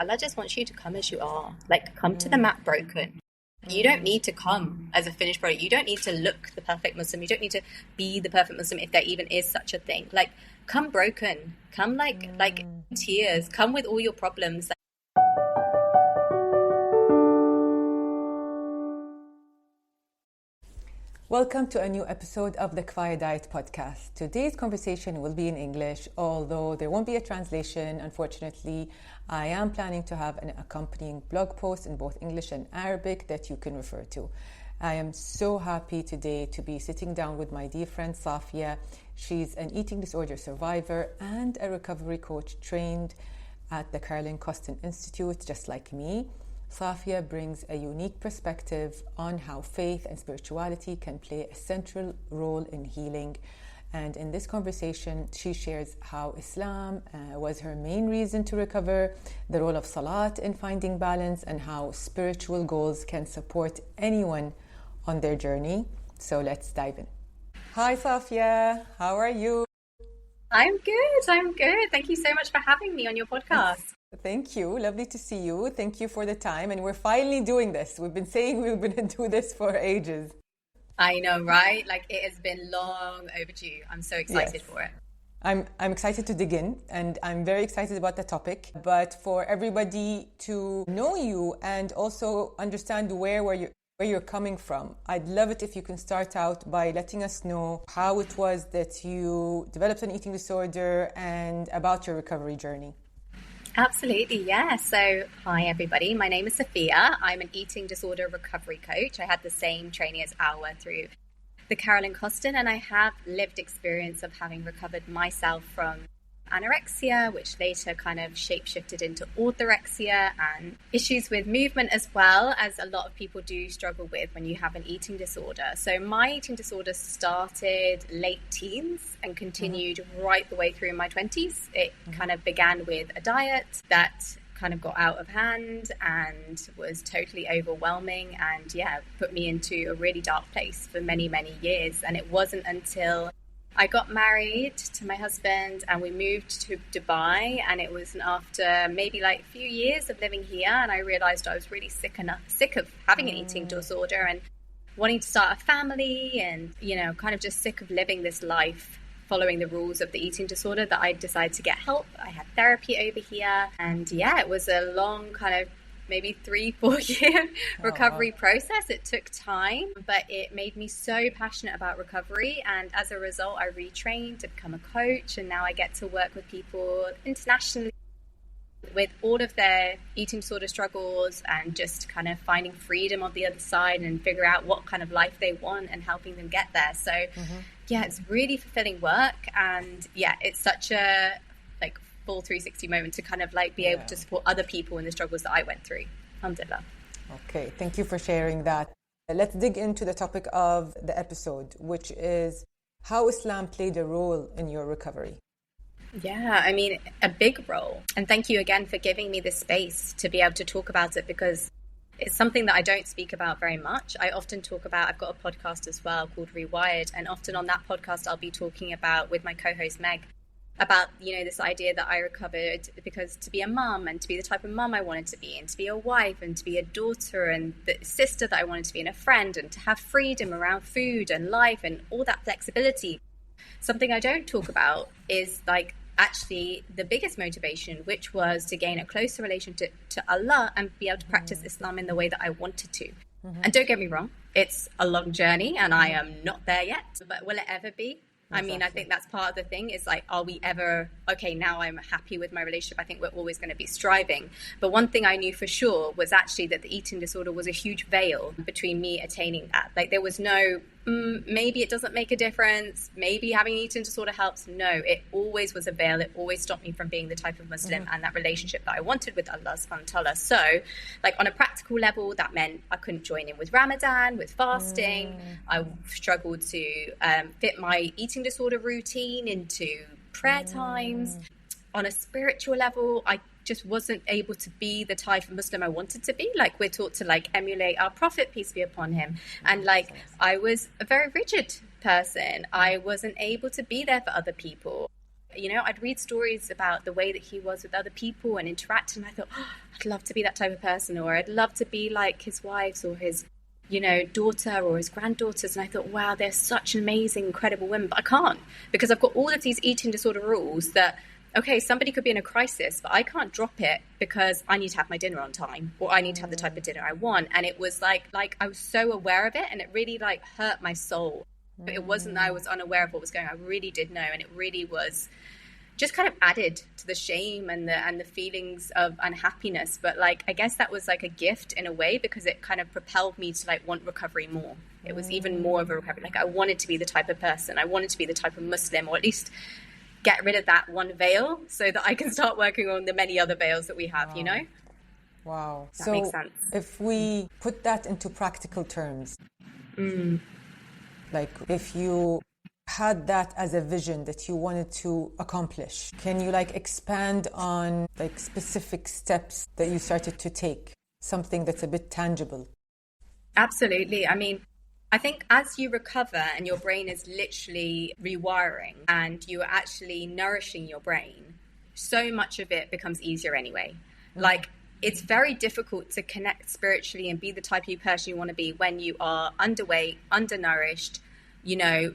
Allah just wants you to come as you are. Like, come to the mat broken. You don't need to come as a finished product. You don't need to look the perfect Muslim. You don't need to be the perfect Muslim, if there even is such a thing. Like, come broken. Come like in tears. Come with all your problems. Welcome to a new episode of the Kifaya Diet Podcast. Today's conversation will be in English, although there won't be a translation, unfortunately. I am planning to have an accompanying blog post in both English and Arabic that you can refer to. I am so happy today to be sitting down with my dear friend Safia. She's an eating disorder survivor and a recovery coach trained at the Carolyn Costin Institute, just like me. Safia brings a unique perspective on how faith and spirituality can play a central role in healing. And in this conversation, she shares how Islam was her main reason to recover, the role of Salah in finding balance, and how spiritual goals can support anyone on their journey. So let's dive in. Hi, Safia. How are you? I'm good. Thank you so much for having me on your podcast. Thank you. Lovely to see you. Thank you for the time. And we're finally doing this. We've been saying we were going to do this for ages. I know, right? Like, it has been long overdue. I'm so excited for it. I'm excited to dig in, and I'm very excited about the topic. But for everybody to know you and also understand where you're coming from, I'd love it if you can start out by letting us know how it was that you developed an eating disorder and about your recovery journey. Absolutely, yeah. So, hi everybody. My name is Safia. I'm an eating disorder recovery coach. I had the same training as Arwa through the Carolyn Costin, and I have lived experience of having recovered myself from anorexia, which later kind of shape-shifted into orthorexia, and issues with movement as well, as a lot of people do struggle with when you have an eating disorder. So my eating disorder started late teens and continued right the way through my 20s. It kind of began with a diet that kind of got out of hand and was totally overwhelming, and put me into a really dark place for many, many years. And it wasn't until I got married to my husband and we moved to Dubai, and it was after maybe like a few years of living here, and I realized I was really sick of having an eating disorder and wanting to start a family, and kind of just sick of living this life following the rules of the eating disorder, that I decided to get help. I had therapy over here, and it was a long kind of maybe 3-4 year recovery process. It took time, but it made me so passionate about recovery, and as a result I retrained to become a coach, and now I get to work with people internationally with all of their eating disorder struggles and just kind of finding freedom on the other side and figure out what kind of life they want and helping them get there. So it's really fulfilling work, and it's such a full 360 moment to kind of be able to support other people in the struggles that I went through. Alhamdulillah. Okay, thank you for sharing that. Let's dig into the topic of the episode, which is how Islam played a role in your recovery. Yeah, I mean, a big role. And thank you again for giving me the space to be able to talk about it, because it's something that I don't speak about very much. I often talk about, I've got a podcast as well called Rewired, and often on that podcast I'll be talking about, with my co-host Meg, about, this idea that I recovered because to be a mum and to be the type of mum I wanted to be, and to be a wife and to be a daughter and the sister that I wanted to be, and a friend, and to have freedom around food and life and all that flexibility. Something I don't talk about is actually the biggest motivation, which was to gain a closer relationship to Allah and be able to practice Islam in the way that I wanted to. And don't get me wrong, it's a long journey and I am not there yet, but will it ever be? I mean, I think that's part of the thing is are we ever, okay, now I'm happy with my relationship. I think we're always going to be striving. But one thing I knew for sure was actually that the eating disorder was a huge veil between me attaining that. There was no, maybe it doesn't make a difference. Maybe having an eating disorder helps. No, it always was a veil. It always stopped me from being the type of Muslim and that relationship that I wanted with Allah subhanahu wa ta'ala. So on a practical level, that meant I couldn't join in with Ramadan, with fasting. I struggled to fit my eating disorder routine into prayer times. On a spiritual level, I just wasn't able to be the type of Muslim I wanted to be. We're taught to emulate our Prophet, peace be upon him. And I was a very rigid person. I wasn't able to be there for other people. I'd read stories about the way that he was with other people and interact, and I thought, oh, I'd love to be that type of person, or I'd love to be like his wives or his, daughter or his granddaughters. And I thought, wow, they're such amazing, incredible women, but I can't, because I've got all of these eating disorder rules that, okay, somebody could be in a crisis, but I can't drop it because I need to have my dinner on time, or I need to have the type of dinner I want. And it was like I was so aware of it, and it really like hurt my soul. But it wasn't that I was unaware of what was going on. I really did know, and it really was just kind of added to the shame and the feelings of unhappiness. But like, I guess that was like a gift in a way, because it kind of propelled me to like want recovery more. It was even more of a recovery. Like, I wanted to be the type of person, I wanted to be the type of Muslim, or at least get rid of that one veil so that I can start working on the many other veils that we have, Wow. Wow. That makes sense. If we put that into practical terms, like if you had that as a vision that you wanted to accomplish, can you like expand on like specific steps that you started to take, something that's a bit tangible? Absolutely. I mean, I think as you recover and your brain is literally rewiring and you are actually nourishing your brain, so much of it becomes easier anyway. Like, it's very difficult to connect spiritually and be the type of person you want to be when you are underweight, undernourished,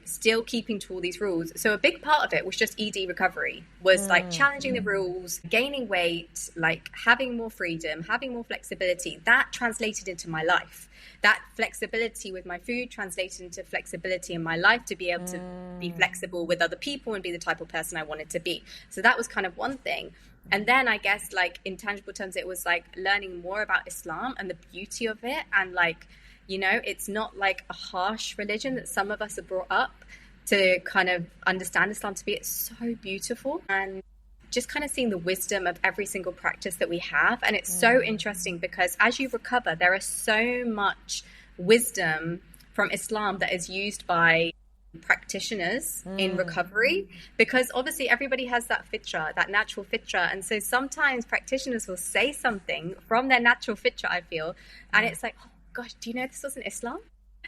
still keeping to all these rules. So a big part of it was just ED recovery, was like challenging the rules, gaining weight, like having more freedom, having more flexibility. That translated into my life. That flexibility with my food translated into flexibility in my life, to be able to be flexible with other people and be the type of person I wanted to be. So that was kind of one thing. And then I guess like in tangible terms, it was like learning more about Islam and the beauty of it. And like, it's not like a harsh religion that some of us are brought up to kind of understand Islam to be. It's so beautiful, and just kind of seeing the wisdom of every single practice that we have. And it's so interesting because as you recover, there is so much wisdom from Islam that is used by practitioners in recovery, because obviously everybody has that fitra, that natural fitra. And so sometimes practitioners will say something from their natural fitra, I feel, and it's like, oh gosh, do you know this wasn't Islam?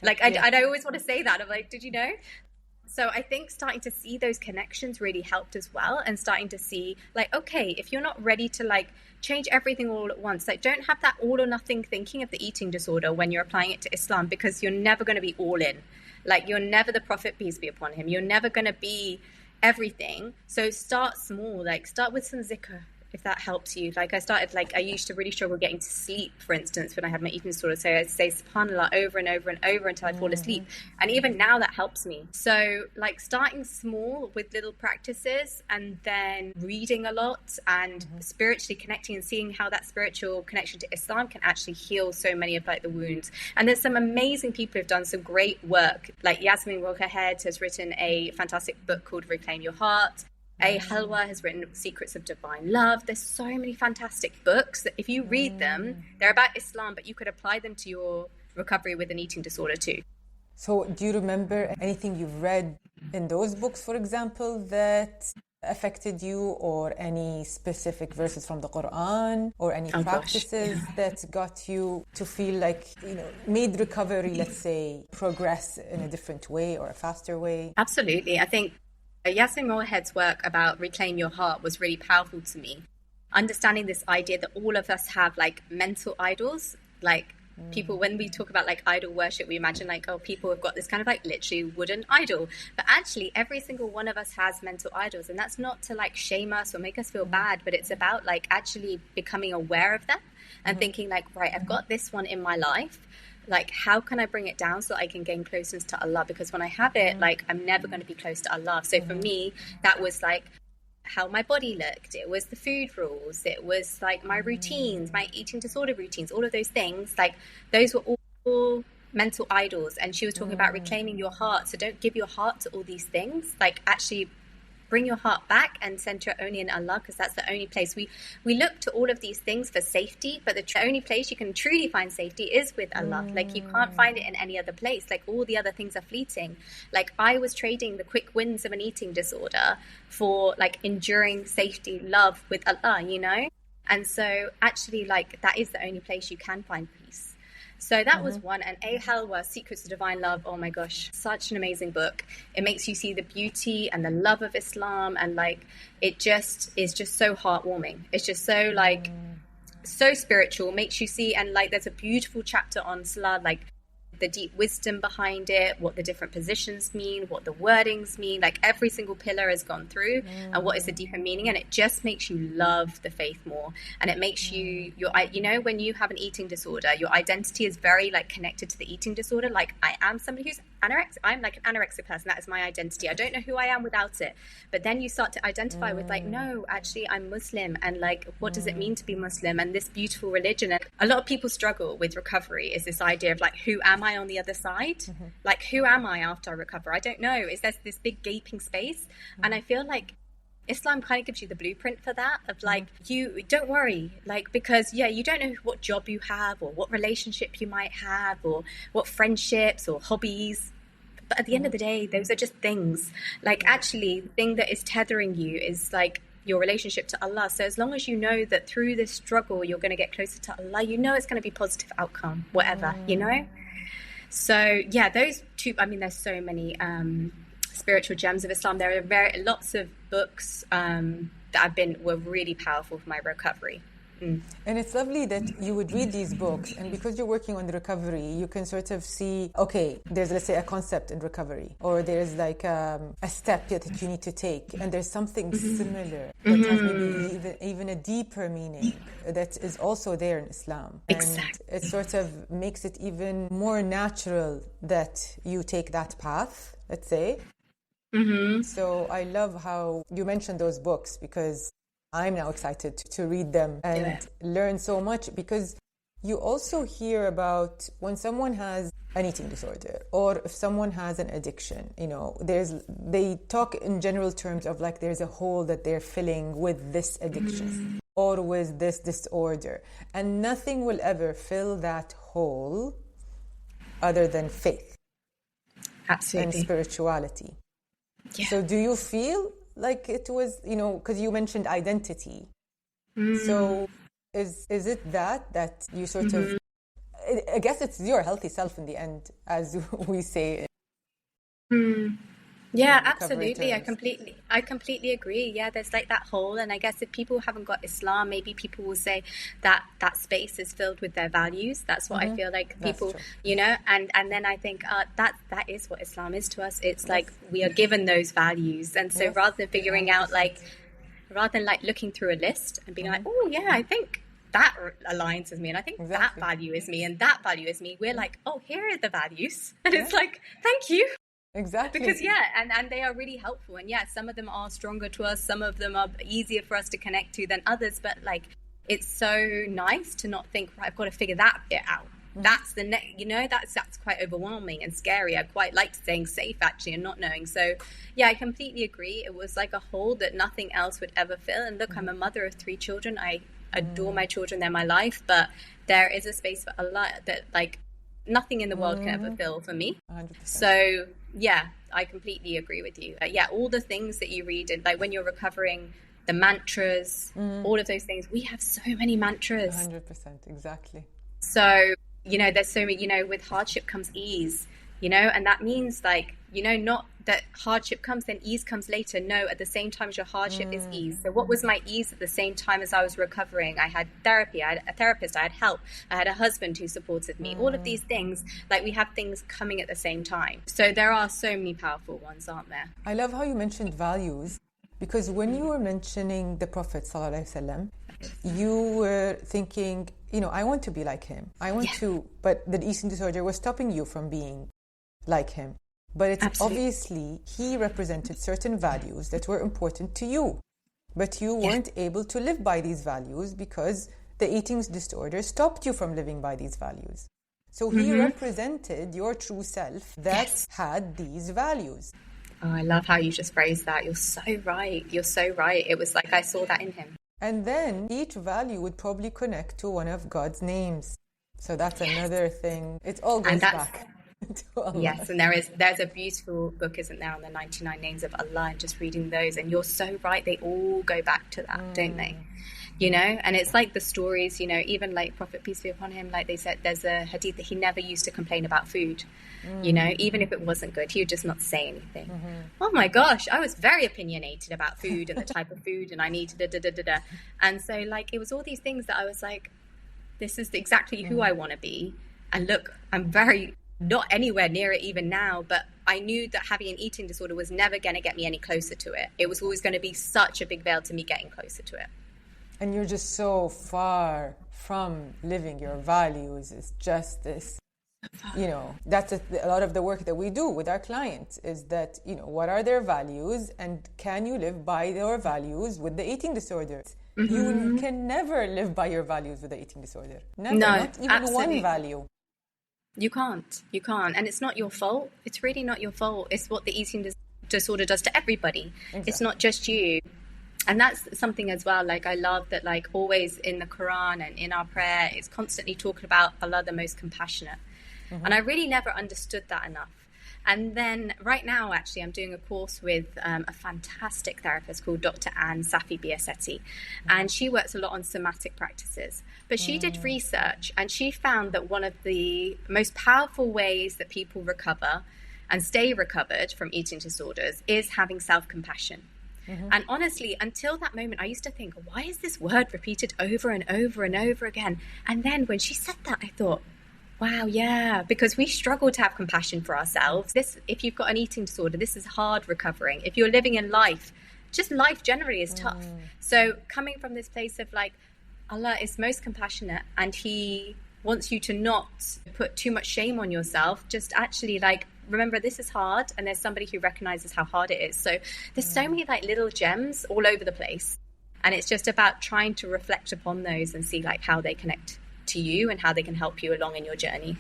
Like, I always want to say that. I'm like, did you know? So I think starting to see those connections really helped as well, and starting to see like, okay, if you're not ready to like change everything all at once, like don't have that all or nothing thinking of the eating disorder when you're applying it to Islam, because you're never going to be all in. Like, you're never the Prophet, peace be upon him. You're never going to be everything. So start small, like start with some dhikr, if that helps you. Like I used to really struggle getting to sleep, for instance, when I had my eating disorder. So I'd say subhanallah over and over and over until I'd fall asleep. And even now that helps me. So like starting small with little practices, and then reading a lot and spiritually connecting and seeing how that spiritual connection to Islam can actually heal so many of like the wounds. And there's some amazing people who've done some great work. Like Yasmin Walker-Head has written a fantastic book called Reclaim Your Heart. Halwa has written Secrets of Divine Love. There's so many fantastic books that if you read them, they're about Islam, but you could apply them to your recovery with an eating disorder too. So do you remember anything you've read in those books, for example, that affected you, or any specific verses from the Quran, or any practices that got you to feel like, made recovery, let's say, progress in a different way or a faster way? Absolutely. I think Yasmin Moorhead's work about Reclaim Your Heart was really powerful to me. Understanding this idea that all of us have like mental idols, like people, when we talk about like idol worship, we imagine like, oh, people have got this kind of like literally wooden idol. But actually, every single one of us has mental idols. And that's not to like shame us or make us feel bad, but it's about like actually becoming aware of them and thinking like, right, I've got this one in my life. Like, how can I bring it down so that I can gain closeness to Allah? Because when I have it, like, I'm never going to be close to Allah. So for me, that was like how my body looked. It was the food rules. It was like my routines, my eating disorder routines, all of those things. Like, those were all mental idols. And she was talking about reclaiming your heart. So don't give your heart to all these things. Like, actually bring your heart back and center it only in Allah, because that's the only place. We look to all of these things for safety, but the only place you can truly find safety is with Allah. Like, you can't find it in any other place. Like, all the other things are fleeting. Like, I was trading the quick wins of an eating disorder for like enduring safety, love with Allah, And so actually, like, that is the only place you can find peace. So that was one. And A Halwa, Secrets of Divine Love. Oh my gosh, such an amazing book. It makes you see the beauty and the love of Islam. And like, it just is just so heartwarming. It's just so like, so spiritual, makes you see. And like, there's a beautiful chapter on Salah, like the deep wisdom behind it, what the different positions mean, what the wordings mean, like every single pillar has gone through and what is the deeper meaning. And it just makes you love the faith more. And it makes you, you know, when you have an eating disorder, your identity is very like connected to the eating disorder. Like I am somebody who's anorexic. I'm like an anorexic person. That is my identity. I don't know who I am without it. But then you start to identify with like, no, actually I'm Muslim. And like, what does it mean to be Muslim? And this beautiful religion. And a lot of people struggle with recovery is this idea of like, who am I on the other side? Like, who am I after I recover? I don't know. Is there this big gaping space? And I feel like Islam kind of gives you the blueprint for that of like, you don't worry, like, because you don't know what job you have or what relationship you might have or what friendships or hobbies. But at the end of the day, those are just things. Like, actually, the thing that is tethering you is like your relationship to Allah. So as long as you know that through this struggle, you're going to get closer to Allah, you know it's going to be positive outcome, whatever, you know? So yeah, those two, I mean, there's so many spiritual gems of Islam. There are lots of books that were really powerful for my recovery. And it's lovely that you would read these books, and because you're working on the recovery, you can sort of see, okay, there's, let's say, a concept in recovery, or there's like a step that you need to take, and there's something similar that has maybe even a deeper meaning that is also there in Islam. Exactly. And it sort of makes it even more natural that you take that path, let's say. So I love how you mentioned those books, because I'm now excited to read them and learn so much, because you also hear about when someone has an eating disorder or if someone has an addiction, you know, they talk in general terms of like there's a hole that they're filling with this addiction or with this disorder, and nothing will ever fill that hole other than faith. Absolutely. And spirituality. Yeah. So do you feel like it was, you know, because you mentioned identity. So is it that you sort of, I guess it's your healthy self in the end, as we say. Yeah, absolutely. I completely agree. Yeah, there's like that hole. And I guess if people haven't got Islam, maybe people will say that space is filled with their values. That's what I feel like people, you know, and then I think that is what Islam is to us. It's like we are given those values. And so rather than figuring out rather than like looking through a list and being like, oh yeah, I think that aligns with me, and I think that value is me, and that value is me. We're like, oh, here are the values. And it's like, thank you. Exactly. Because and they are really helpful, and some of them are stronger to us, some of them are easier for us to connect to than others, but like it's so nice to not think, right, I've got to figure that bit out. That's the next, you know, that's quite overwhelming and scary. I quite like staying safe actually and not knowing. So I completely agree. It was like a hole that nothing else would ever fill. And look, I'm a mother of 3 children. I adore my children, they're my life, but there is a space for Allah that like nothing in the world can ever fill for me. 100%. So I completely agree with you. All the things that you read, and like when you're recovering, the mantras, all of those things, we have so many mantras. 100%, exactly. So, you know, there's so many, you know, with hardship comes ease, you know, and that means like, you know, not that hardship comes, then ease comes later. No, at the same time as your hardship is ease. So what was my ease at the same time as I was recovering? I had therapy, I had a therapist, I had help, I had a husband who supported me. All of these things, like we have things coming at the same time. So there are so many powerful ones, aren't there? I love how you mentioned values, because when you were mentioning the Prophet ﷺ, you were thinking, you know, I want to be like him. I want to, but the eating disorder was stopping you from being like him. But it's obviously he represented certain values that were important to you, but you weren't able to live by these values because the eating disorder stopped you from living by these values. So he represented your true self that had these values. Oh, I love how you just phrased that. You're so right. You're so right. It was like I saw that in him. And then each value would probably connect to one of God's names. So that's another thing. It all goes back. Yes, and there's a beautiful book, isn't there, on the 99 names of Allah, and just reading those, and you're so right, they all go back to that, don't they? you know. And it's like the stories, you know, even like Prophet, peace be upon him, like they said, there's a hadith that he never used to complain about food, you know, even if it wasn't good, he would just not say anything. Oh my gosh, I was very opinionated about food and the type of food, and I needed da. And so like it was all these things that I was like, this is exactly who I want to be. And look, I'm very not anywhere near it even now, but I knew that having an eating disorder was never going to get me any closer to it. It was always going to be such a big veil to me getting closer to it. And you're just so far from living your values. It's just this, you know, that's a lot of the work that we do with our clients is that, you know, what are their values and can you live by your values with the eating disorder? You can never live by your values with the eating disorder. Never, no, not even absolutely. one value. You can't. And it's not your fault. It's really not your fault. It's what the eating disorder does to everybody. Exactly. It's not just you. And that's something as well, like I love that, like always in the Quran and in our prayer, it's constantly talking about Allah, the most compassionate. And I really never understood that enough. And then right now, actually, I'm doing a course with a fantastic therapist called Dr. Safia Malik. And she works a lot on somatic practices. But she did research and she found that one of the most powerful ways that people recover and stay recovered from eating disorders is having self-compassion. And honestly, until that moment, I used to think, why is this word repeated over and over and over again? And then when she said that, I thought, wow, yeah, because we struggle to have compassion for ourselves. If you've got an eating disorder, this is hard recovering. If you're living in life, just life generally is tough. So coming from this place of like, Allah is most compassionate and he wants you to not put too much shame on yourself, just actually like, remember this is hard and there's somebody who recognizes how hard it is. So there's so many like little gems all over the place. And it's just about trying to reflect upon those and see like how they connect to you and how they can help you along in your journey.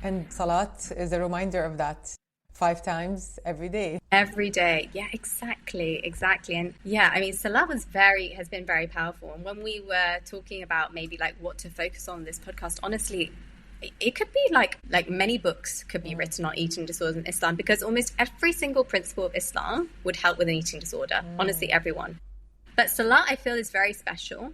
And Salat is a reminder of that 5 times every day. Every day. Yeah, exactly. And yeah, I mean, Salah has been very powerful. And when we were talking about maybe like what to focus on this podcast, honestly, it could be like many books could be written on eating disorders in Islam, because almost every single principle of Islam would help with an eating disorder. Honestly, everyone. But Salah, I feel, is very special.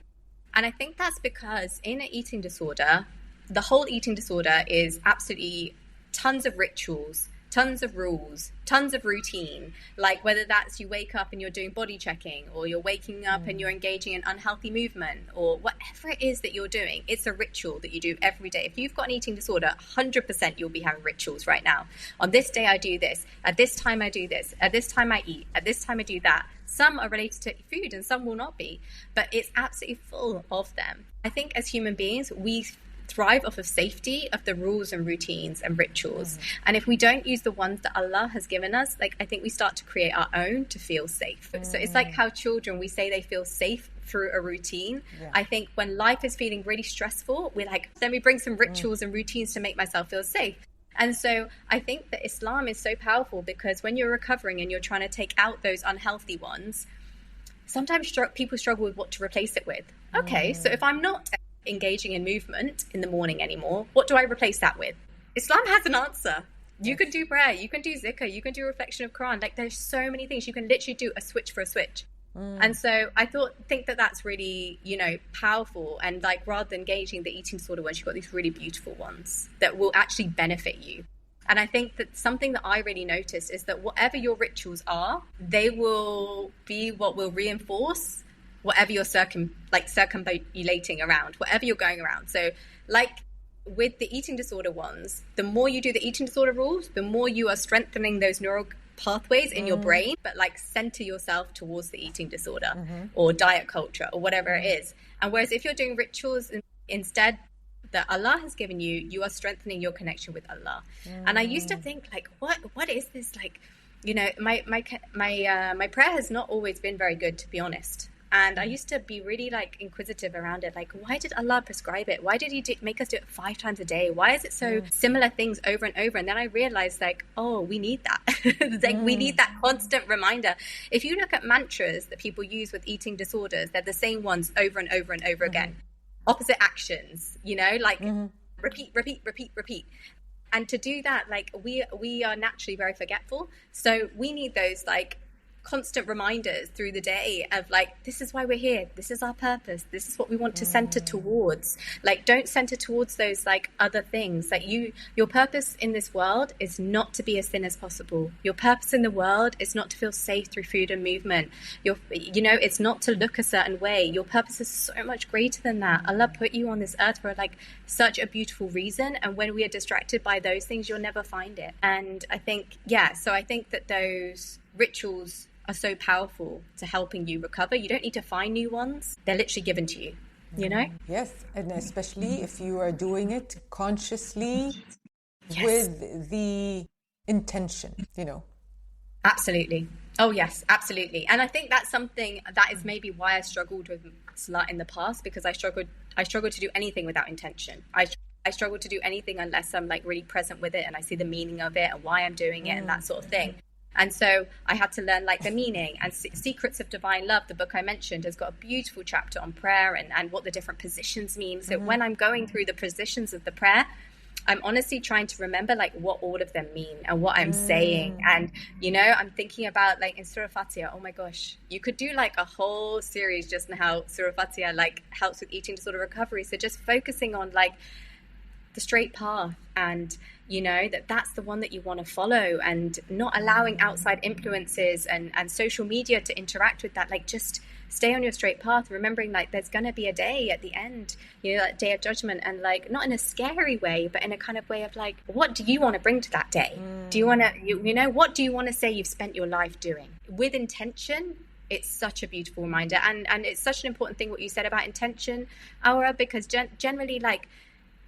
And I think that's because in an eating disorder, the whole eating disorder is absolutely tons of rituals, tons of rules, tons of routine. Like whether that's you wake up and you're doing body checking, or you're waking up and you're engaging in unhealthy movement, or whatever it is that you're doing, it's a ritual that you do every day. If you've got an eating disorder, 100% you'll be having rituals right now. On this day I do this, at this time I do this, at this time I eat, at this time I do that. Some are related to food and some will not be, but it's absolutely full of them. I think as human beings, we thrive off of safety, of the rules and routines and rituals. And if we don't use the ones that Allah has given us, like I think we start to create our own to feel safe. So it's like how children, we say they feel safe through a routine. I think when life is feeling really stressful, we're like, let me bring some rituals and routines to make myself feel safe. And so I think that Islam is so powerful, because when you're recovering and you're trying to take out those unhealthy ones, sometimes people struggle with what to replace it with. Okay, so if I'm not engaging in movement in the morning anymore, what do I replace that with? Islam has an answer. You can do prayer, you can do dhikr, you can do reflection of Quran. Like there's so many things. You can literally do a switch for a switch. And so I think that that's really, powerful. And like, rather than engaging the eating disorder ones, you've got these really beautiful ones that will actually benefit you. And I think that something that I really noticed is that whatever your rituals are, they will be what will reinforce whatever you're circumambulating around, whatever you're going around. So like with the eating disorder ones, the more you do the eating disorder rules, the more you are strengthening those neural pathways in your brain, but like center yourself towards the eating disorder or diet culture or whatever it is. And whereas if you're doing rituals instead that Allah has given you, you are strengthening your connection with Allah. And I used to think like, what is this? Like, my prayer has not always been very good, to be honest. And I used to be really like inquisitive around it. Like, why did Allah prescribe it? Why did he make us do it 5 times a day? Why is it so similar things over and over? And then I realized like, oh, we need that. Like we need that constant reminder. If you look at mantras that people use with eating disorders, they're the same ones over and over and over again. Opposite actions, like repeat. And to do that, like we are naturally very forgetful. So we need those like constant reminders through the day of like, this is why we're here, this is our purpose, this is what we want to center towards. Like, don't center towards those like other things. Like, your purpose in this world is not to be as thin as possible. Your purpose in the world is not to feel safe through food and movement. It's not to look a certain way. Your purpose is so much greater than that. Allah put you on this earth for like such a beautiful reason, and when we are distracted by those things, you'll never find it. And I think that those rituals are so powerful to helping you recover. You don't need to find new ones. They're literally given to you, you know? Yes, and especially if you are doing it consciously with the intention, you know? Absolutely. Oh, yes, absolutely. And I think that's something that is maybe why I struggled with Salah in the past, because I struggled to do anything without intention. I struggle to do anything unless I'm like really present with it and I see the meaning of it and why I'm doing it and that sort of thing. And so I had to learn like the meaning. And Secrets of Divine Love, the book I mentioned, has got a beautiful chapter on prayer and what the different positions mean. So when I'm going through the positions of the prayer, I'm honestly trying to remember like what all of them mean and what I'm saying. And, you know, I'm thinking about like in Surah Fatiha, oh my gosh, you could do like a whole series just on how Surah Fatiha like helps with eating disorder recovery. So just focusing on like the straight path, and you know that's the one that you want to follow, and not allowing outside influences and social media to interact with that. Like, just stay on your straight path, remembering like there's going to be a day at the end, you know, that day of judgment, and like not in a scary way, but in a kind of way of like, what do you want to bring to that day? Do you want to, you know, what do you want to say you've spent your life doing with intention? It's such a beautiful reminder, and it's such an important thing what you said about intention, Aura, because generally like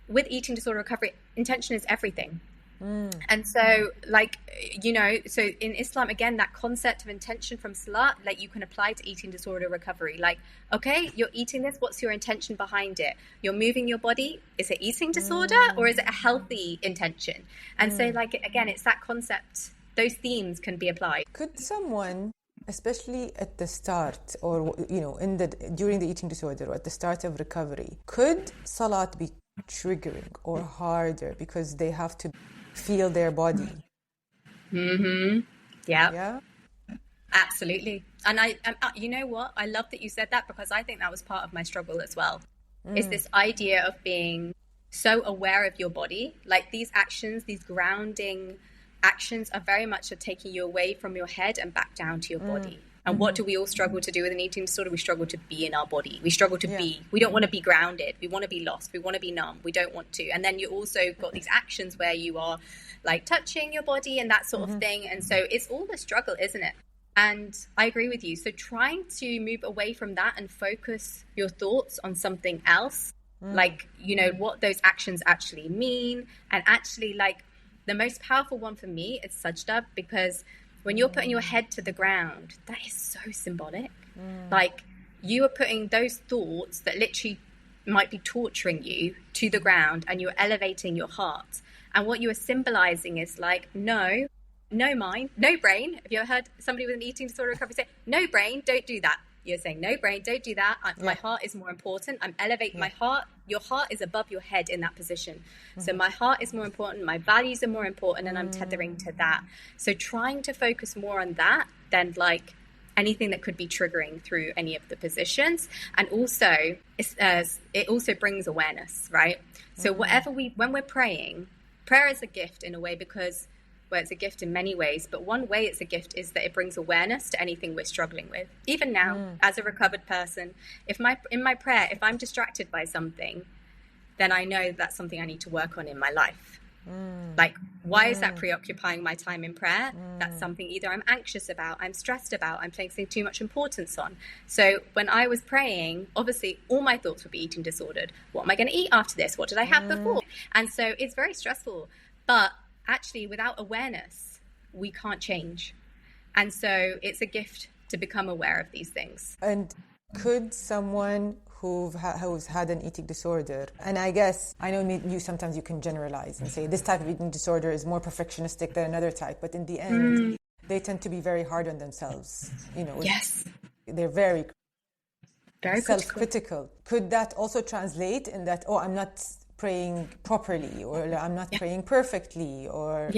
with eating disorder recovery, intention is everything. And so like, you know, so in Islam, again, that concept of intention from Salah, like you can apply to eating disorder recovery. Like, okay, you're eating this, what's your intention behind it? You're moving your body, is it eating disorder or is it a healthy intention? And so like, again, it's that concept, those themes can be applied. Could someone, especially at the start, or you know, during the eating disorder or at the start of recovery, could Salat be triggering or harder because they have to feel their body? Yeah, absolutely. And I you know what, I love that you said that, because I think that was part of my struggle as well. Is this idea of being so aware of your body. Like, these actions, these grounding actions are very much taking you away from your head and back down to your body. And what do we all struggle to do with an eating disorder? We struggle to be in our body. We struggle to be. We don't want to be grounded. We want to be lost. We want to be numb. We don't want to. And then you also got these actions where you are like touching your body and that sort of thing. And so it's all the struggle, isn't it? And I agree with you. So trying to move away from that and focus your thoughts on something else, like, you know, what those actions actually mean. And actually, like, the most powerful one for me is sajda, because when you're putting your head to the ground, that is so symbolic. Like, you are putting those thoughts that literally might be torturing you to the ground, and you're elevating your heart. And what you are symbolizing is like, no mind, no brain. Have you ever heard somebody with an eating disorder recovery say, no brain, don't do that? You're saying, no brain, don't do that. My heart is more important. I'm elevating my heart. Your heart is above your head in that position. So my heart is more important. My values are more important, and I'm tethering to that. So trying to focus more on that than like anything that could be triggering through any of the positions. And also, it also brings awareness, right? So when we're praying, prayer is a gift in a way, because it's a gift in many ways, but one way it's a gift is that it brings awareness to anything we're struggling with. Even now, as a recovered person, in my prayer, if I'm distracted by something, then I know that's something I need to work on in my life. Like, why is that preoccupying my time in prayer? That's something either I'm anxious about, I'm stressed about, I'm placing too much importance on. So when I was praying, obviously all my thoughts would be eating disordered. What am I going to eat after this? What did I have before? And so it's very stressful. But actually, without awareness, we can't change. And so it's a gift to become aware of these things. And could someone who's had an eating disorder, and I guess, I know you sometimes you can generalize and say this type of eating disorder is more perfectionistic than another type, but in the end, they tend to be very hard on themselves. You know, they're very self-critical. Could that also translate in that, I'm not praying properly, or I'm not praying perfectly, or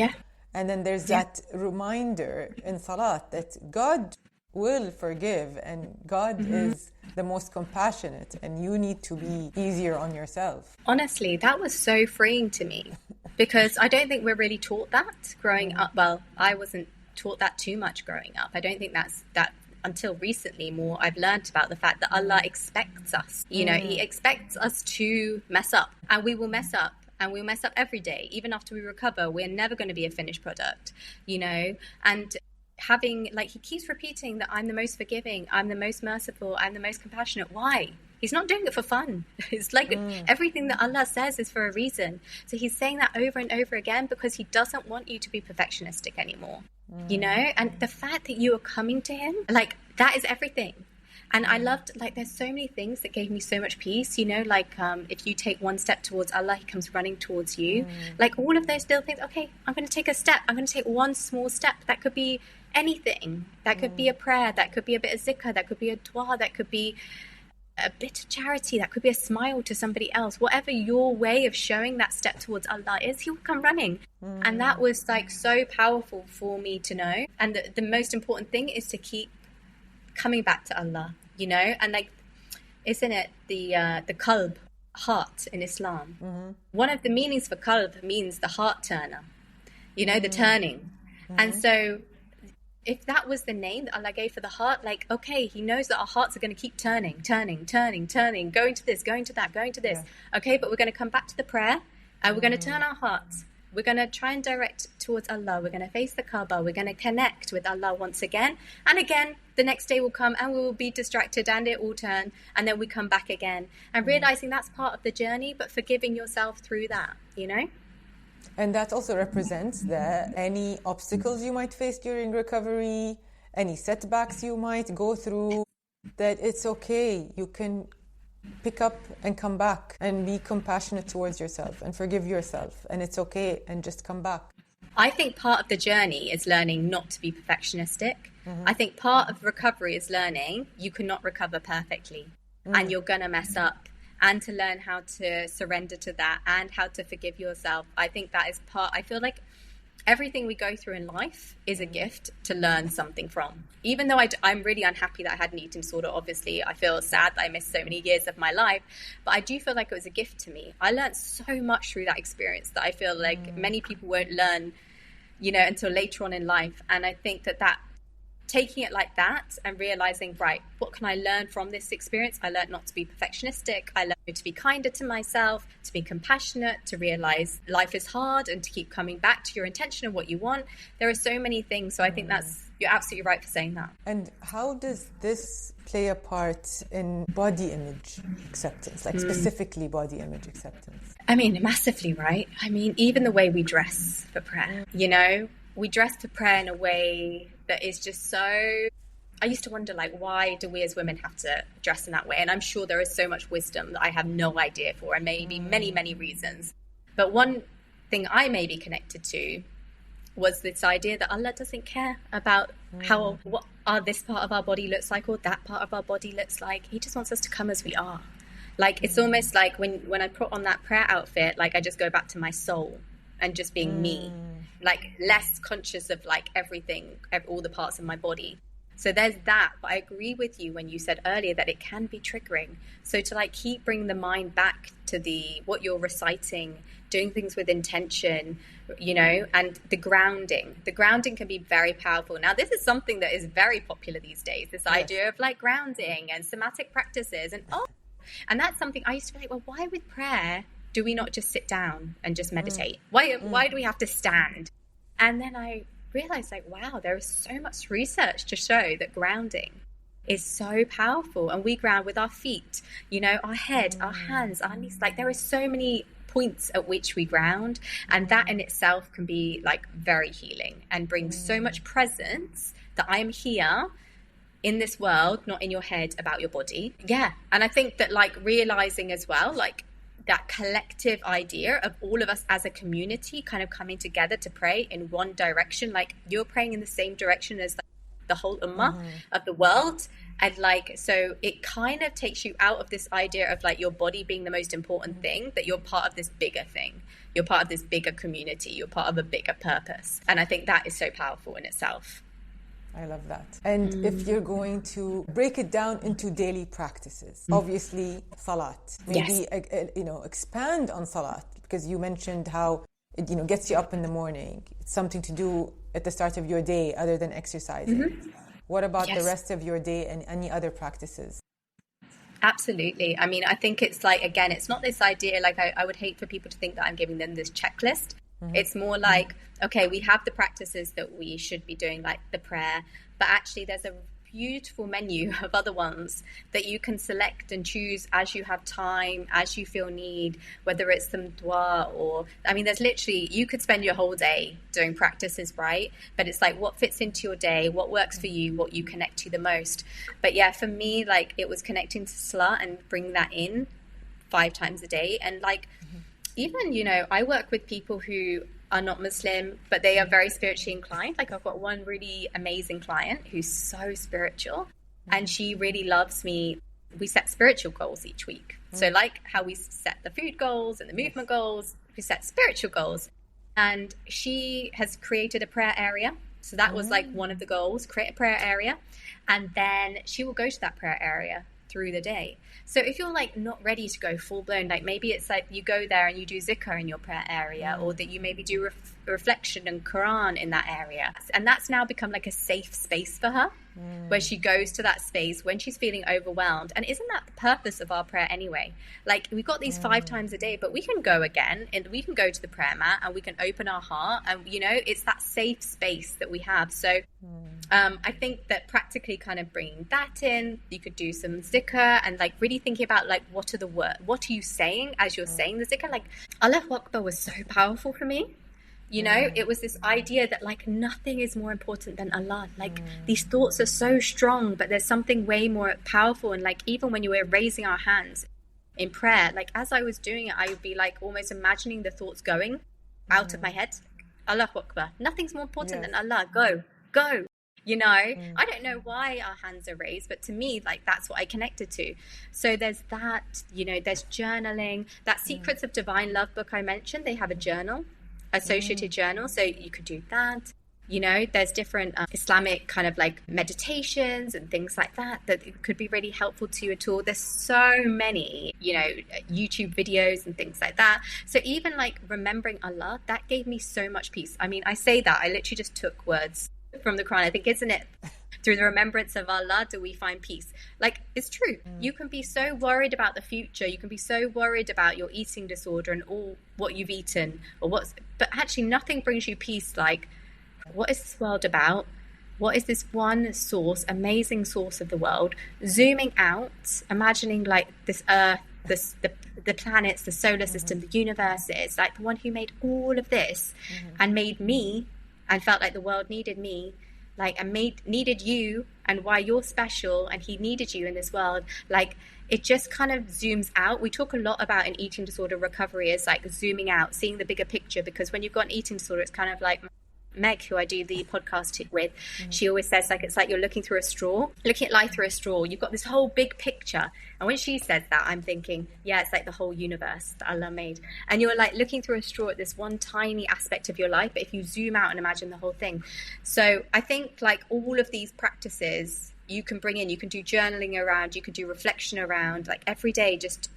and then there's that reminder in Salat that God will forgive, and God is the most compassionate, and you need to be easier on yourself. Honestly, that was so freeing to me, because I don't think we're really taught that growing up. Well, I wasn't taught that too much growing up. I don't think that until recently more I've learned about the fact that Allah expects us. You know, He expects us to mess up, and we will mess up. And we'll mess up every day. Even after we recover, we're never going to be a finished product, you know? And having, like, He keeps repeating that I'm the most forgiving, I'm the most merciful, I'm the most compassionate. Why? He's not doing it for fun. It's like everything that Allah says is for a reason. So He's saying that over and over again because He doesn't want you to be perfectionistic anymore, you know? And the fact that you are coming to Him, like, that is everything. And I loved, like, there's so many things that gave me so much peace, you know, like if you take one step towards Allah, He comes running towards you. Like all of those little things, okay, I'm going to take a step. I'm going to take one small step. That could be anything. That could be a prayer. That could be a bit of zikr. That could be a dua. That could be a bit of charity. That could be a smile to somebody else. Whatever your way of showing that step towards Allah is, He will come running. And that was like so powerful for me to know. And the most important thing is to keep coming back to Allah. You know, and like, isn't it the qalb, heart in Islam? One of the meanings for qalb means the heart turner, you know, the turning. And so if that was the name that Allah gave for the heart, like, okay, He knows that our hearts are going to keep turning, going to this, going to that, going to this. Okay, but we're going to come back to the prayer and we're going to turn our hearts. We're going to try and direct towards Allah. We're going to face the Kaaba. We're going to connect with Allah once again. And again, the next day will come and we will be distracted and it will turn. And then we come back again. And realizing that's part of the journey, but forgiving yourself through that, you know? And that also represents that any obstacles you might face during recovery, any setbacks you might go through, that it's okay. You can pick up and come back and be compassionate towards yourself and forgive yourself, and it's okay, and just come back. I think part of the journey is learning not to be perfectionistic. I think part of recovery is learning you cannot recover perfectly and you're gonna mess up, and to learn how to surrender to that and how to forgive yourself. I think that is part. I feel like everything we go through in life is a gift to learn something from. Even though I'm really unhappy that I had an eating disorder, obviously, I feel sad that I missed so many years of my life, but I do feel like it was a gift to me. I learned so much through that experience that I feel like many people won't learn, you know, until later on in life. And I think that taking it like that and realizing, right, what can I learn from this experience? I learned not to be perfectionistic. I learned to be kinder to myself, to be compassionate, to realize life is hard, and to keep coming back to your intention of what you want. There are so many things. So I think you're absolutely right for saying that. And how does this play a part in body image acceptance, like specifically body image acceptance? I mean, massively, right? I mean, even the way we dress for prayer, you know, we dress for prayer in a way that is just so... I used to wonder, like, why do we as women have to dress in that way? And I'm sure there is so much wisdom that I have no idea for, and maybe many, many reasons. But one thing I may be connected to was this idea that Allah doesn't care about what this part of our body looks like or that part of our body looks like. He just wants us to come as we are. Like, it's almost like when I put on that prayer outfit, like, I just go back to my soul and just being me, like, less conscious of like everything, all the parts of my body. So there's that. But I agree with you when you said earlier that it can be triggering. So to like keep bringing the mind back to what you're reciting, doing things with intention, you know, and the grounding can be very powerful. Now, this is something that is very popular these days, this idea of like grounding and somatic practices. And that's something I used to be like, well, why with prayer do we not just sit down and just meditate? Why do we have to stand? And then I realized, like, wow, there is so much research to show that grounding is so powerful. And we ground with our feet, you know, our head, our hands, our knees. Like, there are so many points at which we ground, and that in itself can be like very healing and bring so much presence that I am here in this world, not in your head about your body. Yeah. And I think that like realizing as well, like, that collective idea of all of us as a community kind of coming together to pray in one direction, like you're praying in the same direction as the whole ummah of the world. And like, so it kind of takes you out of this idea of like your body being the most important thing, that you're part of this bigger thing. You're part of this bigger community. You're part of a bigger purpose. And I think that is so powerful in itself. I love that. And if you're going to break it down into daily practices, obviously salat, maybe expand on salat, because you mentioned how it gets you up in the morning. It's something to do at the start of your day other than exercising. What about the rest of your day and any other practices? Absolutely. I mean, I think it's like, again, it's not this idea, like I would hate for people to think that I'm giving them this checklist. It's more like, okay, we have the practices that we should be doing, like the prayer, but actually there's a beautiful menu of other ones that you can select and choose as you have time, as you feel need, whether it's some dua or, I mean, there's literally, you could spend your whole day doing practices, right? But it's like what fits into your day, what works for you, what you connect to the most. But yeah, for me, like it was connecting to Salah and bringing that in 5 times a day. And like, even, I work with people who are not Muslim, but they are very spiritually inclined. Like I've got one really amazing client who's so spiritual and she really loves me. We set spiritual goals each week. So like how we set the food goals and the movement goals, we set spiritual goals. And she has created a prayer area. So that was like one of the goals, create a prayer area. And then she will go to that prayer area through the day. So if you're like not ready to go full blown, like maybe it's like you go there and you do dhikr in your prayer area, or that you maybe do reflection and Quran in that area. And that's now become like a safe space for her, where she goes to that space when she's feeling overwhelmed. And isn't that the purpose of our prayer anyway? Like we've got these 5 times a day, but we can go again and we can go to the prayer mat and we can open our heart, and it's that safe space that we have. So I think that practically kind of bringing that in, you could do some dhikr and like really thinking about like what are the words, what are you saying as you're saying the dhikr. Like Allahu Akbar was so powerful for me. It was this idea that like nothing is more important than Allah. Like these thoughts are so strong, but there's something way more powerful. And like even when you were raising our hands in prayer, like as I was doing it, I would be like almost imagining the thoughts going out of my head. Allahu Akbar. Nothing's more important than Allah. Go. I don't know why our hands are raised, but to me, like that's what I connected to. So there's that, there's journaling. That Secrets of Divine Love book I mentioned, they have a journal, associated journal. So you could do that. There's different Islamic kind of like meditations and things like that could be really helpful to you at all. There's so many, YouTube videos and things like that. So even like remembering Allah, that gave me so much peace. I mean, I say that, I literally just took words from the Quran. I think, isn't it, through the remembrance of Allah do we find peace? Like, it's true. You can be so worried about the future. You can be so worried about your eating disorder and all what you've eaten but actually nothing brings you peace like, what is this world about? What is this one source, amazing source of the world? Zooming out, imagining like this earth, the planets, the solar system, the universe is like the one who made all of this and made me, and felt like the world needed me, like, and needed you, and why you're special, and he needed you in this world. Like, it just kind of zooms out. We talk a lot about in eating disorder recovery is like zooming out, seeing the bigger picture, because when you've got an eating disorder, it's kind of like Meg, who I do the podcast with, she always says like it's like you're looking through a straw, looking at life through a straw. You've got this whole big picture, and when she says that, I'm thinking, yeah, it's like the whole universe that Allah made, and you're like looking through a straw at this one tiny aspect of your life, but if you zoom out and imagine the whole thing. So I think like all of these practices you can bring in. You can do journaling around, you can do reflection around, like every day just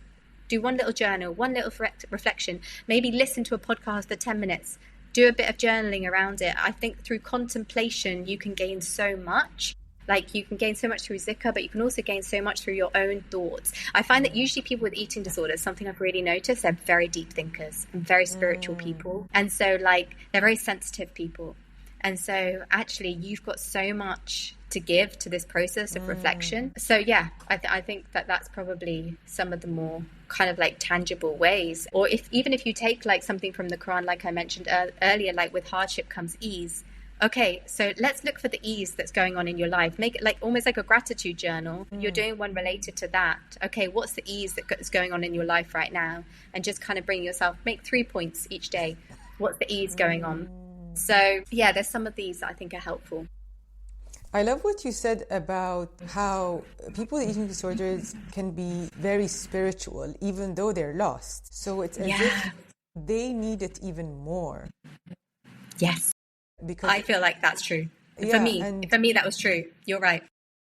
do one little journal, one little reflection, maybe listen to a podcast for 10 minutes, do a bit of journaling around it. I think through contemplation, you can gain so much. Like you can gain so much through dhikr, but you can also gain so much through your own thoughts. I find that usually people with eating disorders, something I've really noticed, they're very deep thinkers and very spiritual people. And so like they're very sensitive people. And so actually you've got so much to give to this process of reflection. So yeah, I think that that's probably some of the more kind of like tangible ways. Or even if you take like something from the Quran, like I mentioned earlier, like with hardship comes ease. Okay, so let's look for the ease that's going on in your life. Make it like almost like a gratitude journal. You're doing one related to that. Okay, what's the ease that's going on in your life right now? And just kind of bring yourself, make 3 points each day. What's the ease going on? So yeah, there's some of these that I think are helpful. I love what you said about how people with eating disorders can be very spiritual, even though they're lost. So it's as if they need it even more. Yes. Because I feel like that's true. For me, that was true. You're right.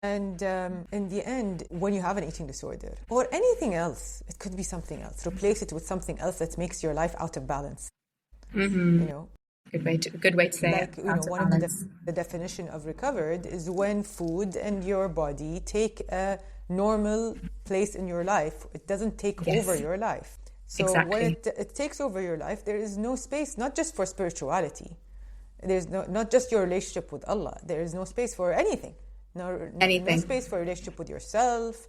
And in the end, when you have an eating disorder or anything else, it could be something else. Replace it with something else that makes your life out of balance. Mm-hmm. You know, good way to say like, it. You know, one of the definition of recovered is when food and your body take a normal place in your life. It doesn't take over your life. So when it takes over your life, there is no space, not just for spirituality. There's not just your relationship with Allah. There is no space for anything. No space for a relationship with yourself,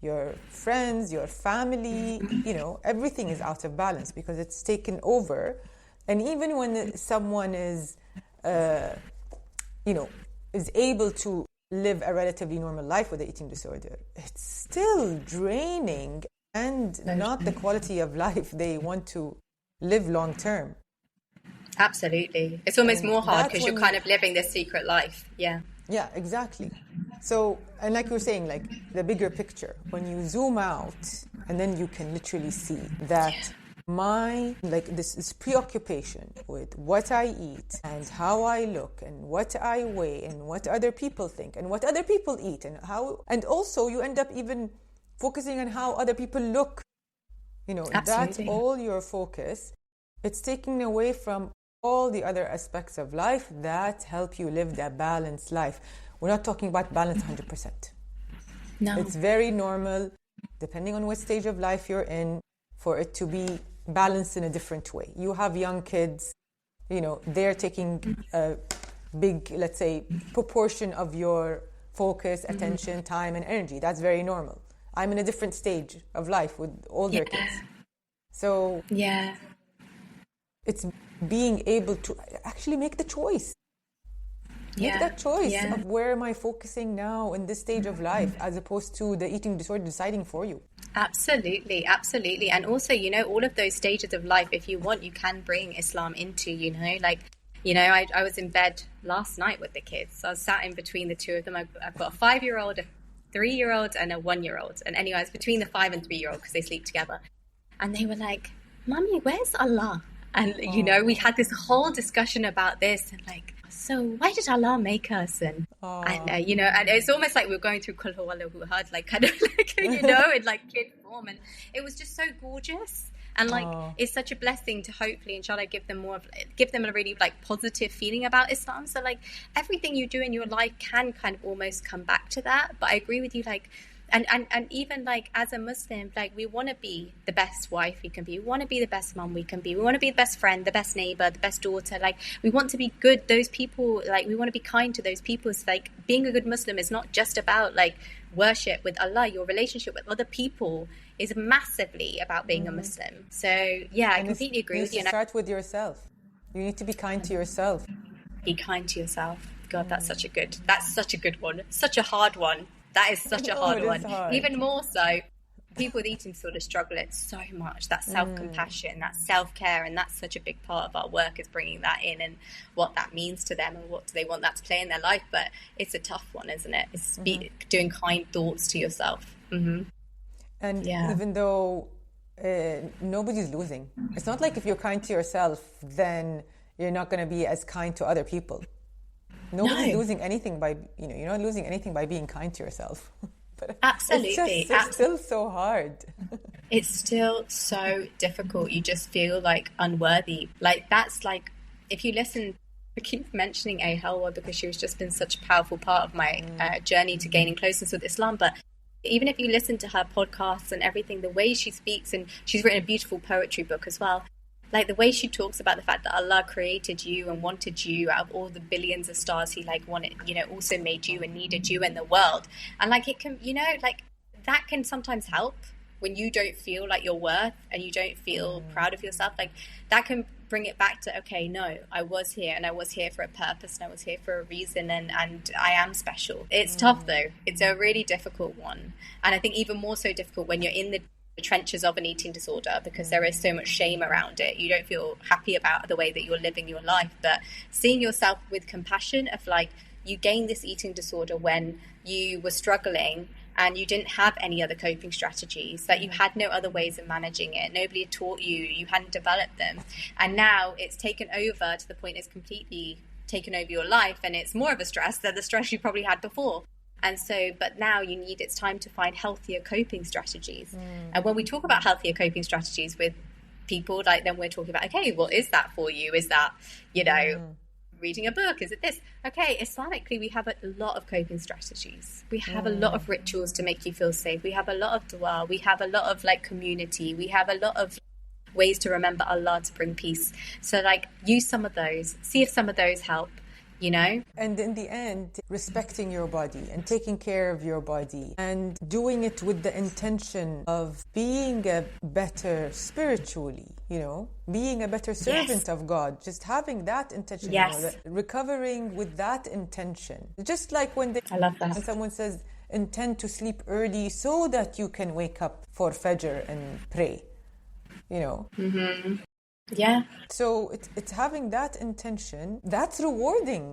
your friends, your family. You know, everything is out of balance because it's taken over. And even when someone is, is able to live a relatively normal life with an eating disorder, it's still draining and not the quality of life they want to live long term. Absolutely. It's almost more hard because you're kind of living this secret life. Yeah. Yeah, exactly. So, and like you were saying, like the bigger picture, when you zoom out and then you can literally see that this preoccupation with what I eat and how I look and what I weigh and what other people think and what other people eat and also you end up even focusing on how other people look. You know, that's all your focus. It's taking away from all the other aspects of life that help you live that balanced life. We're not talking about balance 100%. No. It's very normal, depending on what stage of life you're in, for it to be balanced in a different way. You have young kids, you know, they're taking a big, let's say, proportion of your focus, attention, time, and energy. That's very normal. I'm in a different stage of life with older kids. So it's being able to actually make the choice. Make that choice of where am I focusing now in this stage of life, as opposed to the eating disorder deciding for you. Absolutely. And also, you know, all of those stages of life, if you want, you can bring Islam into, you know, like, you know, I was in bed last night with the kids. So I was sat in between the two of them. I've got a 5-year-old, a 3-year-old, and a 1-year-old. And anyway, I was between the 5 and 3-year-old because they sleep together. And they were like, Mummy, where's Allah? And, you know, we had this whole discussion about this and like, so why did Allah make us? And you know, and it's almost like we were going through Kul Huwallahu Ahad, like kind of like, you know, in like kid form. And it was just so gorgeous. And like, it's such a blessing to hopefully, inshallah, give them a really like positive feeling about Islam. So like everything you do in your life can kind of almost come back to that. But I agree with you, like, and even like as a Muslim, like we want to be the best wife we can be. We want to be the best mum we can be. We want to be the best friend, the best neighbor, the best daughter. Like we want to be good. Those people, like we want to be kind to those people. It's like being a good Muslim is not just about like worship with Allah. Your relationship with other people is massively about being a Muslim. So yeah, I completely agree with you. And start with yourself. You need to be kind to yourself. Be kind to yourself. God, that's such a good one. Such a hard one. That is such a hard one. Even more so, people with eating disorders struggle it so much. That self-compassion, that self-care, and that's such a big part of our work, is bringing that in and what that means to them and what do they want that to play in their life. But it's a tough one, isn't it? It's doing kind thoughts to yourself. And even though nobody's losing, it's not like if you're kind to yourself, then you're not going to be as kind to other people. Nobody's losing anything by, you know, you're not losing anything by being kind to yourself. But Absolutely. It's still so hard. It's still so difficult. You just feel like unworthy. Like that's like, if you listen, I keep mentioning Halwa because she was just been such a powerful part of my journey to gaining closeness with Islam. But even if you listen to her podcasts and everything, the way she speaks, and she's written a beautiful poetry book as well. Like the way she talks about the fact that Allah created you and wanted you out of all the billions of stars he like wanted, you know, also made you and needed you in the world. And like it can, you know, like that can sometimes help when you don't feel like your worth and you don't feel proud of yourself. Like that can bring it back to, okay, no, I was here and I was here for a purpose and I was here for a reason and I am special. It's tough though. It's a really difficult one. And I think even more so difficult when you're in the trenches of an eating disorder, because there is so much shame around it. You don't feel happy about the way that you're living your life, but seeing yourself with compassion of like, you gained this eating disorder when you were struggling and you didn't have any other coping strategies, that you had no other ways of managing it. Nobody had taught you, you hadn't developed them. And now it's taken over to the point it's completely taken over your life, and it's more of a stress than the stress you probably had before. And so, but now it's time to find healthier coping strategies. And when we talk about healthier coping strategies with people, like, then we're talking about, okay, what is that for you? Is that, reading a book? Is it this? Okay, Islamically, we have a lot of coping strategies. We have a lot of rituals to make you feel safe. We have a lot of dua. We have a lot of like community. We have a lot of ways to remember Allah to bring peace. So like, use some of those, see if some of those help. And in the end, respecting your body and taking care of your body and doing it with the intention of being a better spiritually, being a better servant of God, just having that intention, recovering with that intention. Just like when I love that. when someone says, intend to sleep early so that you can wake up for Fajr and pray, Yeah. So it's having that intention that's rewarding.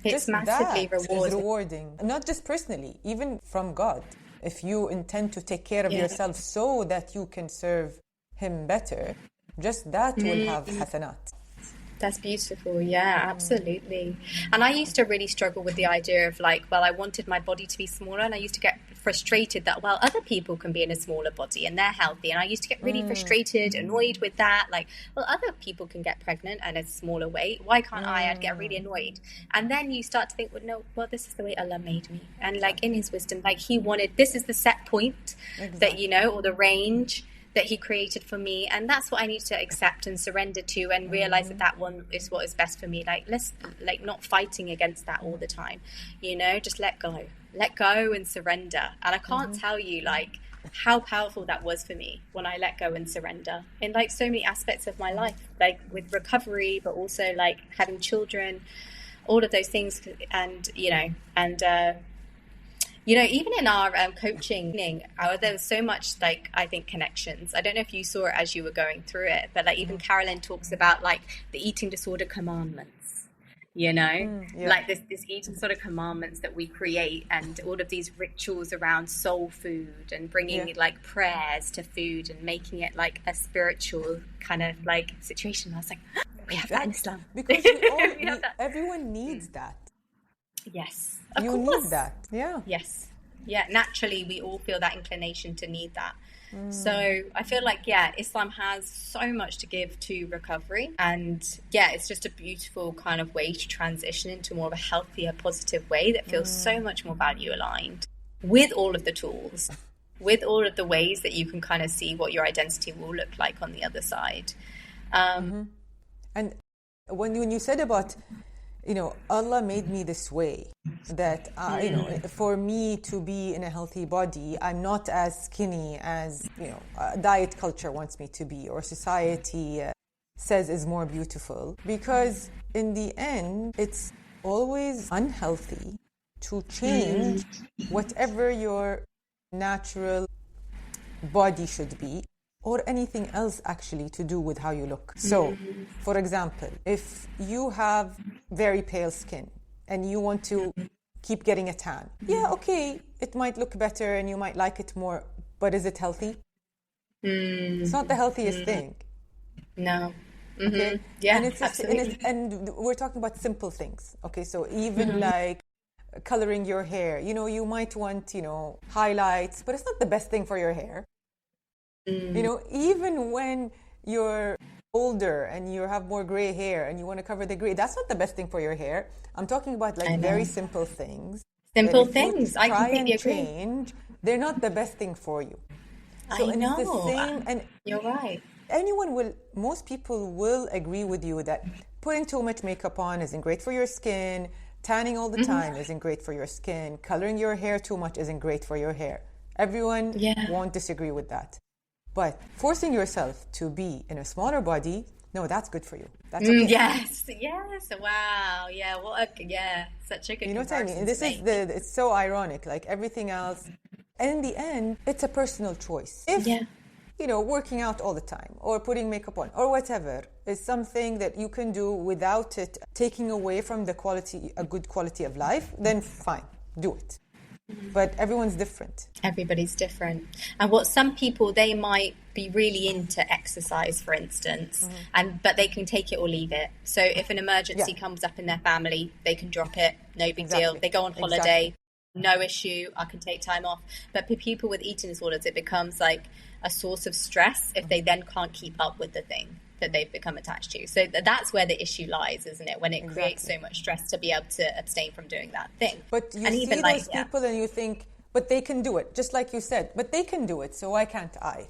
It's just massively rewarding. Not just personally, even from God. If you intend to take care of yourself so that you can serve Him better, just that will have hasanat. That's beautiful. Yeah, absolutely. And I used to really struggle with the idea of like, I wanted my body to be smaller, and I used to get frustrated that, other people can be in a smaller body and they're healthy. And I used to get really frustrated, annoyed with that. Like, other people can get pregnant and a smaller weight. Why can't I? I'd get really annoyed. And then you start to think, this is the way Allah made me. And like in His wisdom, like He wanted, this is the set point that, or the range that He created for me, and that's what I need to accept and surrender to, and realize that one is what is best for me. Like, let's not fighting against that all the time, just let go and surrender. And I can't tell you like how powerful that was for me when I let go and surrender in like so many aspects of my life, like with recovery, but also like having children, all of those things. And even in our coaching, there was so much, like, I think, connections. I don't know if you saw it as you were going through it, but like even Carolyn talks about like the eating disorder commandments, like this eating disorder commandments that we create, and all of these rituals around soul food and bringing like prayers to food and making it like a spiritual kind of like situation. I was like, we have that in Islam. Because everyone needs that. Yes. You need that. Yeah. Yes. Yeah. Naturally, we all feel that inclination to need that. So I feel like, Islam has so much to give to recovery. And it's just a beautiful kind of way to transition into more of a healthier, positive way that feels so much more value aligned, with all of the tools, with all of the ways that you can kind of see what your identity will look like on the other side. And when you said about, Allah made me this way, that, for me to be in a healthy body, I'm not as skinny as, diet culture wants me to be, or society says is more beautiful. Because in the end, it's always unhealthy to change whatever your natural body should be, or anything else actually to do with how you look. So, for example, if you have very pale skin and you want to keep getting a tan, okay, it might look better and you might like it more, but is it healthy? It's not the healthiest thing. No. Okay? Yeah, and it's absolutely. and we're talking about simple things. Okay, so even like coloring your hair, you might want, highlights, but it's not the best thing for your hair. Even when you're older and you have more gray hair and you want to cover the gray, that's not the best thing for your hair. I'm talking about like very simple things. Simple things. I completely agree. Change, they're not the best thing for you. So I know. It's the same, and you're right. Most people will agree with you that putting too much makeup on isn't great for your skin, tanning all the time isn't great for your skin, coloring your hair too much isn't great for your hair. Everyone won't disagree with that. But forcing yourself to be in a smaller body, no, that's good for you. That's okay. Yes. Wow. Yeah. Such a good. You know what I mean? It's so ironic. Like everything else, and in the end, it's a personal choice. If working out all the time or putting makeup on or whatever is something that you can do without it taking away from a good quality of life, then fine, do it. but everyone's different. Everybody's different. And what some people, they might be really into exercise, for instance, but they can take it or leave it. So if an emergency comes up in their family, they can drop it, no big deal. They go on holiday, no issue, I can take time off. But for people with eating disorders, it becomes like a source of stress if they then can't keep up with the thing that they've become attached to. So that's where the issue lies, isn't it? When it creates so much stress to be able to abstain from doing that thing. But you see those people and you think, but they can do it, just like you said, but they can do it, so why can't I?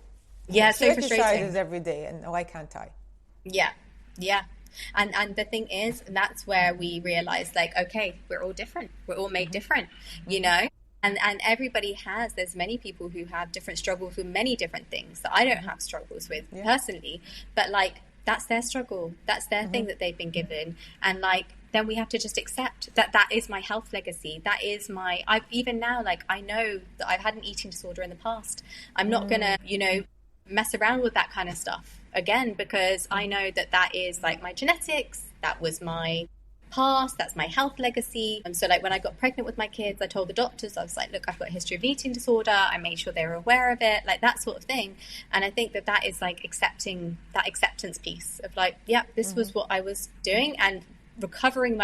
Yeah, so frustrating. Exercises every day, and why can't I? Yeah. And the thing is, that's where we realize, like, okay, we're all different. We're all made different, you know? And everybody there's many people who have different struggles with many different things that I don't have struggles with personally, but like, that's their struggle. That's their thing that they've been given. And like, then we have to just accept that is my health legacy. That is even now, like, I know that I've had an eating disorder in the past. I'm not going to, you know, mess around with that kind of stuff again, because I know that is like my genetics. That was my past, that's my health legacy. And so like when I got pregnant with my kids, I told the doctors, I was like, look, I've got a history of eating disorder. I made sure they were aware of it, like that sort of thing. And I think that is like accepting that acceptance piece of like, yeah, this was what I was doing, and recovering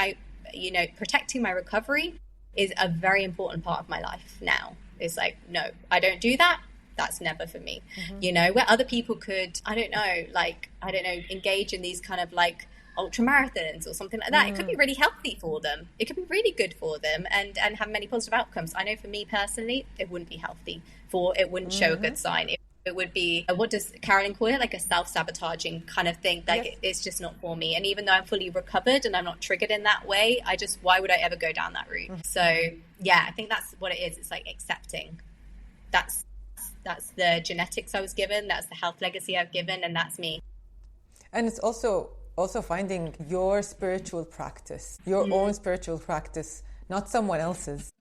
protecting my recovery is a very important part of my life now. It's like, no, I don't do that. That's never for me. You know, where other people could, engage in these kind of like ultra marathons or something like that. It could be really healthy for them. It could be really good for them and have many positive outcomes. I know for me personally, it wouldn't be healthy. It wouldn't show a good sign. It would be, what does Carolyn call it? Like a self-sabotaging kind of thing. Like it's just not for me. And even though I'm fully recovered and I'm not triggered in that way, why would I ever go down that route? So yeah, I think that's what it is. It's like accepting. That's the genetics I was given. That's the health legacy I've given. And that's me. And it's also finding your spiritual practice, your own spiritual practice, not someone else's.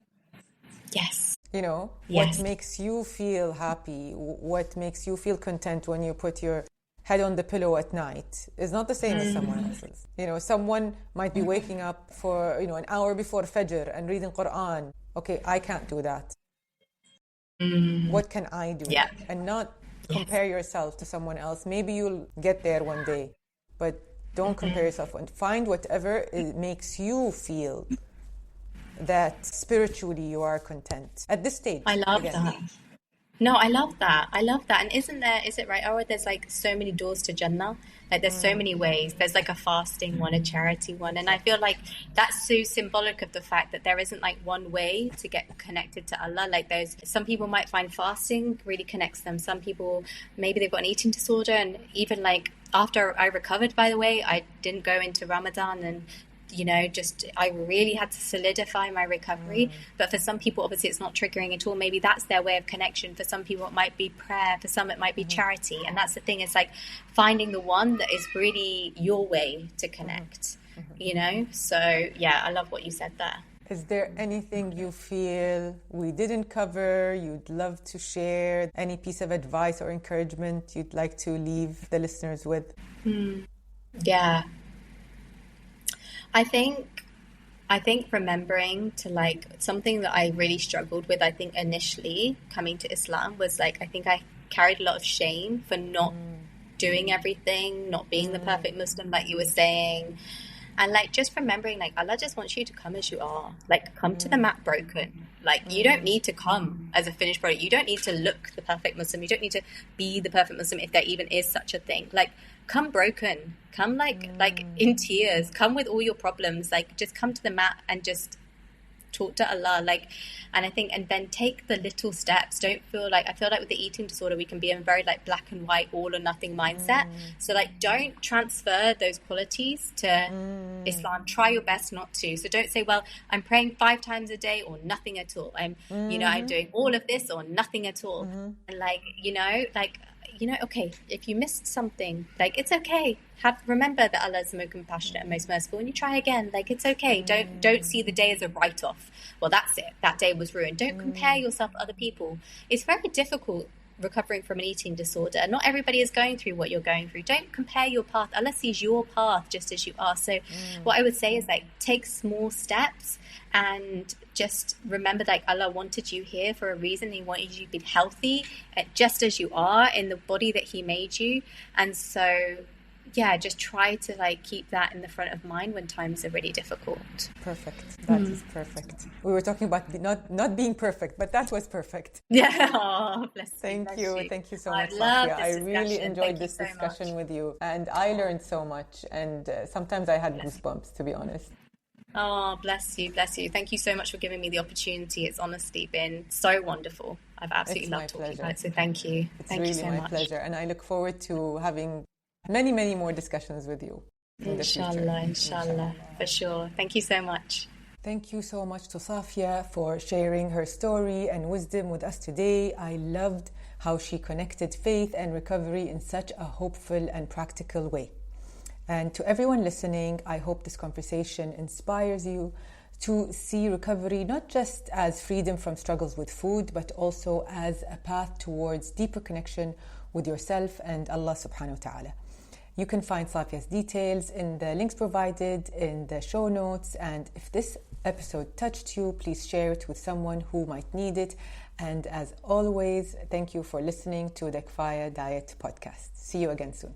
Yes. You know, what makes you feel happy, what makes you feel content when you put your head on the pillow at night is not the same as someone else's. You know, someone might be waking up for, you know, an hour before Fajr and reading Quran. Okay, I can't do that. What can I do? Yeah. And not compare yourself to someone else. Maybe you'll get there one day, but don't compare yourself, and find whatever it makes you feel that spiritually you are content at this stage. I love that. No, I love that. And is it right? Oh, there's like so many doors to Jannah. Like there's so many ways. There's like a fasting one, a charity one. And I feel like that's so symbolic of the fact that there isn't like one way to get connected to Allah. Like there's some people might find fasting really connects them. Some people, maybe they've got an eating disorder. And even like after I recovered, by the way, I didn't go into Ramadan and you know, I really had to solidify my recovery. But for some people, obviously, it's not triggering at all. Maybe that's their way of connection. For some people, it might be prayer. For some, it might be charity. And that's the thing. It's like finding the one that is really your way to connect, you know? So, yeah, I love what you said there. Is there anything you feel we didn't cover, you'd love to share? Any piece of advice or encouragement you'd like to leave the listeners with? Yeah. I think remembering to like something that I really struggled with, I think initially coming to Islam was like, I think I carried a lot of shame for not doing everything, not being the perfect Muslim like you were saying. And like just remembering like Allah just wants you to come as you are, like come to the mat broken. Like you don't need to come as a finished product. You don't need to look the perfect Muslim. You don't need to be the perfect Muslim if there even is such a thing. Like come broken, come like in tears, come with all your problems, like just come to the mat and just talk to Allah. Like, and I think, and then take the little steps. Don't feel like, I feel like with the eating disorder, we can be in a very like black and white, all or nothing mindset. So like, don't transfer those qualities to Islam. Try your best not to. So don't say, well, I'm praying 5 times a day or nothing at all. I'm doing all of this or nothing at all. And okay, if you missed something, like it's okay. Remember that Allah is the most compassionate and most merciful, and you try again. Like it's okay. Don't see the day as a write-off. Well, that's it. That day was ruined. Don't compare yourself to other people. It's very difficult recovering from an eating disorder, not everybody is going through what you're going through. Don't compare your path. Allah sees your path just as you are. So what I would say is like, take small steps and just remember that Allah wanted you here for a reason. He wanted you to be healthy just as you are in the body that He made you. And so yeah, just try to like keep that in the front of mind when times are really difficult. Perfect. That is perfect. We were talking about not being perfect, but that was perfect. Yeah. Oh, bless you. Thank you. Thank you so much, Safia. I really enjoyed this discussion with you, and I learned so much, and sometimes I had goosebumps, to be honest. Oh, bless you, bless you. Thank you so much for giving me the opportunity. It's honestly been so wonderful. I've absolutely loved talking about it, so thank you. Thank you so much. It's really my pleasure, and I look forward to having many, many more discussions with you in the future. Inshallah, for sure. Thank you so much. Thank you so much to Safia for sharing her story and wisdom with us today. I loved how she connected faith and recovery in such a hopeful and practical way. And to everyone listening, I hope this conversation inspires you to see recovery not just as freedom from struggles with food, but also as a path towards deeper connection with yourself and Allah subhanahu wa ta'ala. You can find Safia's details in the links provided in the show notes. And if this episode touched you, please share it with someone who might need it. And as always, thank you for listening to the Kifaya Diet Podcast. See you again soon.